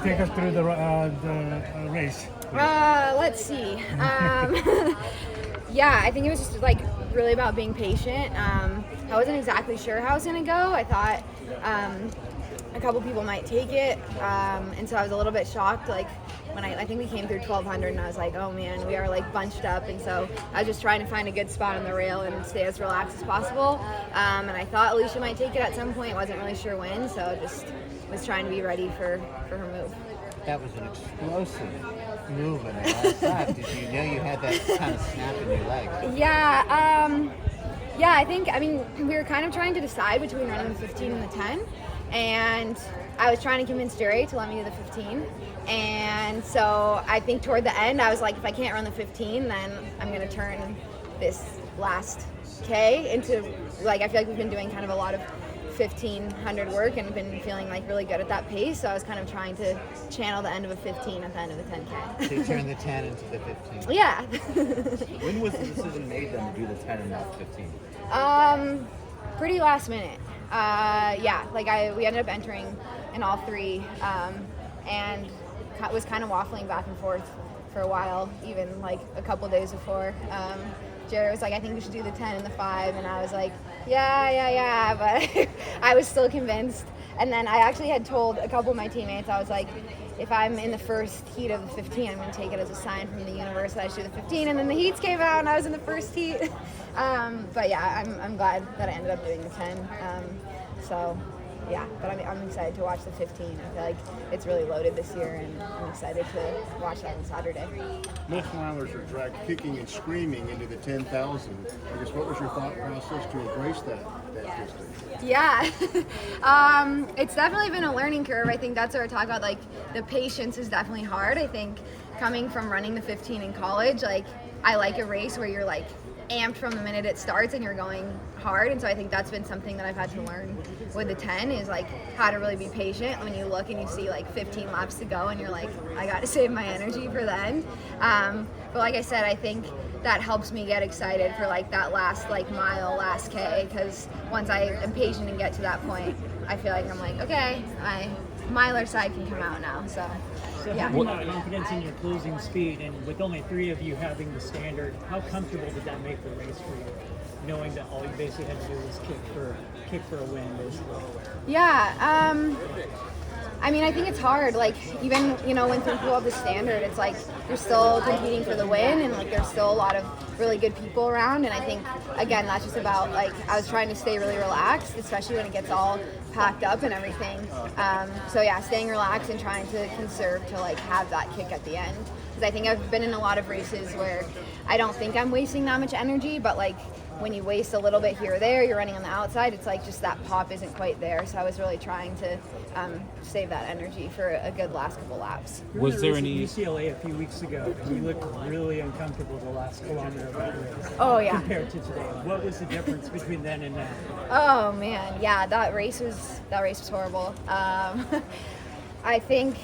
Take us through the race. Let's see. Yeah, I think it was just like really about being patient. I wasn't exactly sure how I was gonna go. I thought a couple people might take it, and so I was a little bit shocked. Like when I think we came through 1200, and I was like, oh man, we are like bunched up, and so I was just trying to find a good spot on the rail and stay as relaxed as possible. And I thought Alicia might take it at some point. Wasn't really sure when, so just was trying to be ready for her move. That was an explosive move in the last lap. Did you know you had that kind of snap in your leg? Yeah, I mean, we were kind of trying to decide between running the 15 and the 10, and I was trying to convince Jerry to let me do the 15, and so I think toward the end, I was like, if I can't run the 15, then I'm going to turn this last K into, like, I feel like we've been doing kind of a lot of 1500 work and been feeling like really good at that pace, so I was kind of trying to channel the end of a 15 at the end of the 10K. So you turned the 10 into the 15. Yeah. When was the decision made then to do the 10 and not 15? Pretty last minute. Yeah, like we ended up entering in all three, and was kind of waffling back and forth for a while, even like a couple days before. Jerry was like, I think we should do the 10 and the 5, and I was like, yeah, but I was still convinced. And then I actually had told a couple of my teammates, I was like, if I'm in the first heat of the 15, I'm going to take it as a sign from the universe that I should do the 15. And then the heats came out, and I was in the first heat. But yeah, I'm glad that I ended up doing the 10. So yeah, but I'm excited to watch the 15. I feel like it's really loaded this year, and I'm excited to watch that on Saturday. Most milers are dragged kicking and screaming into the 10,000. I guess what was your thought process to embrace that distance? Yeah, it's definitely been a learning curve. I think that's what we're talking about. Like, the patience is definitely hard. I think coming from running the 15 in college, like, I like a race where you're like amped from the minute it starts and you're going hard, and so I think that's been something that I've had to learn with the 10 is like how to really be patient when you look and you see like 15 laps to go and you're like, I got to save my energy for the end. But like I said, I think that helps me get excited for like that last like mile, last K, because once I am patient and get to that point, I feel like I'm like, okay, my miler side can come out now. So yeah. Having that confidence in your closing speed, and with only 3 of you having the standard, how comfortable did that make the race for you? Knowing that all you basically had to do was kick for a win, basically. Yeah. I mean, I think it's hard. Like, even, when people have the standard, it's like you're still competing for the win, and like there's still a lot of really good people around. And I think, again, that's just about like I was trying to stay really relaxed, especially when it gets all packed up and everything. So yeah, staying relaxed and trying to conserve to like have that kick at the end. Because I think I've been in a lot of races where I don't think I'm wasting that much energy, but like when you waste a little bit here or there, you're running on the outside, it's like just that pop isn't quite there. So I was really trying to save that energy for a good last couple laps. Was there any UCLA a few weeks ago? You looked really uncomfortable the last kilometer of that race. Oh yeah. Compared to today, what was the difference between then and now? Oh man, yeah, that race was horrible. I think,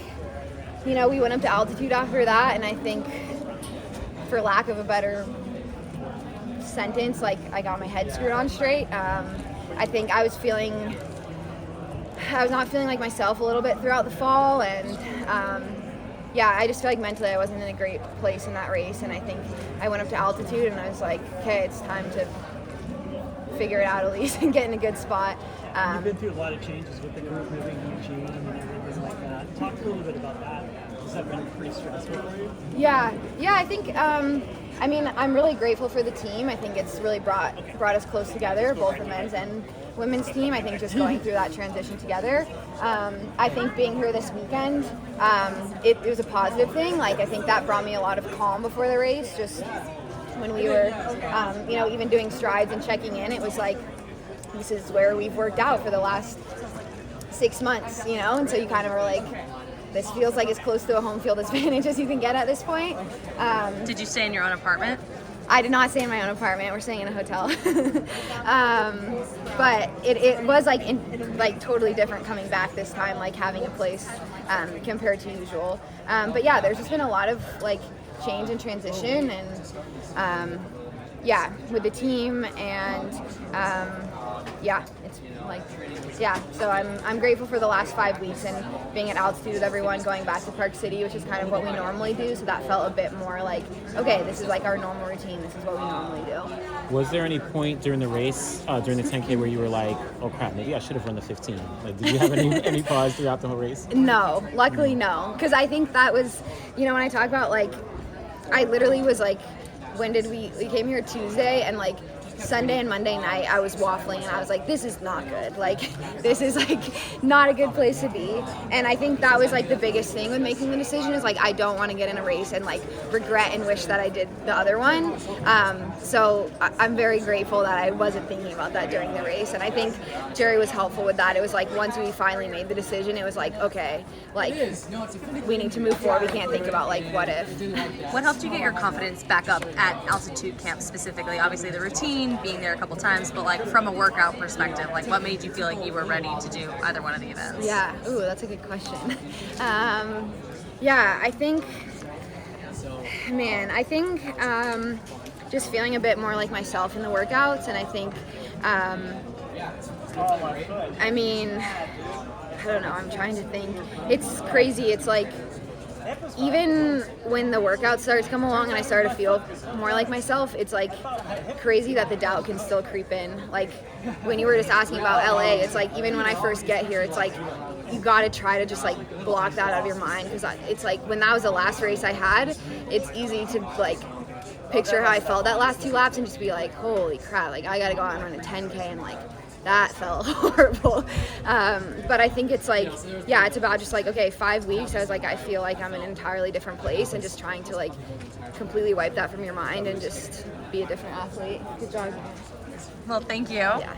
we went up to altitude after that, and I think, for lack of a better sentence, like I got my head screwed on straight. I think I was not feeling like myself a little bit throughout the fall, and yeah, I just feel like mentally I wasn't in a great place in that race, and I think I went up to altitude and I was like, okay, it's time to figure it out at least and get in a good spot. You've been through a lot of changes with the group moving Eugene and everything like that. Talk a little bit about that. Has that been pretty stressful for you? Yeah, I think, I mean, I'm really grateful for the team. I think it's really brought us close together, both the men's and women's team. I think just going through that transition together. I think being here this weekend, it was a positive thing. Like, I think that brought me a lot of calm before the race. Just when we were, even doing strides and checking in, it was like, this is where we've worked out for the last 6 months, and so you kind of are like, this feels like as close to a home field advantage as you can get at this point. Did you stay in your own apartment? I did not stay in my own apartment. We're staying in a hotel. But it was like totally different coming back this time, like having a place compared to usual. But yeah, there's just been a lot of like change and transition, and yeah, with the team, and yeah, it's like, yeah. So I'm grateful for the last 5 weeks and being at altitude with everyone, going back to Park City, which is kind of what we normally do. So that felt a bit more like, okay, this is like our normal routine. This is what we normally do. Was there any point during the race, during the 10K, where you were like, oh crap, maybe I should have run the 15? Like, did you have any pause throughout the whole race? No, luckily no, because I think that was, when I talk about like, I literally was like, when did we came here Tuesday, and like Sunday and Monday night I was waffling and I was like, this is not good. Like, this is like not a good place to be. And I think that was like the biggest thing with making the decision is like, I don't want to get in a race and like regret and wish that I did the other one. So I'm very grateful that I wasn't thinking about that during the race. And I think Jerry was helpful with that. It was like, once we finally made the decision, it was like, okay, like we need to move forward. We can't think about like, what if. What helped you get your confidence back up at altitude camp specifically? Obviously the routine, being there a couple times, but like from a workout perspective, like what made you feel like you were ready to do either one of the events? Yeah, ooh, that's a good question. Yeah, I think just feeling a bit more like myself in the workouts, and I think, I don't know, I'm trying to think. It's crazy, it's like, even when the workout starts to come along and I start to feel more like myself, it's like crazy that the doubt can still creep in. Like when you were just asking about LA, it's like even when I first get here, it's like you got to try to just like block that out of your mind, because it's like when that was the last race I had, it's easy to like picture how I felt that last 2 laps and just be like, holy crap, like I got to go out and run a 10K, and like that felt horrible. But I think it's like, yeah, it's about just like, okay, 5 weeks. I was like, I feel like I'm in an entirely different place, and just trying to like completely wipe that from your mind and just be a different athlete. Good job. Well, thank you. Yeah.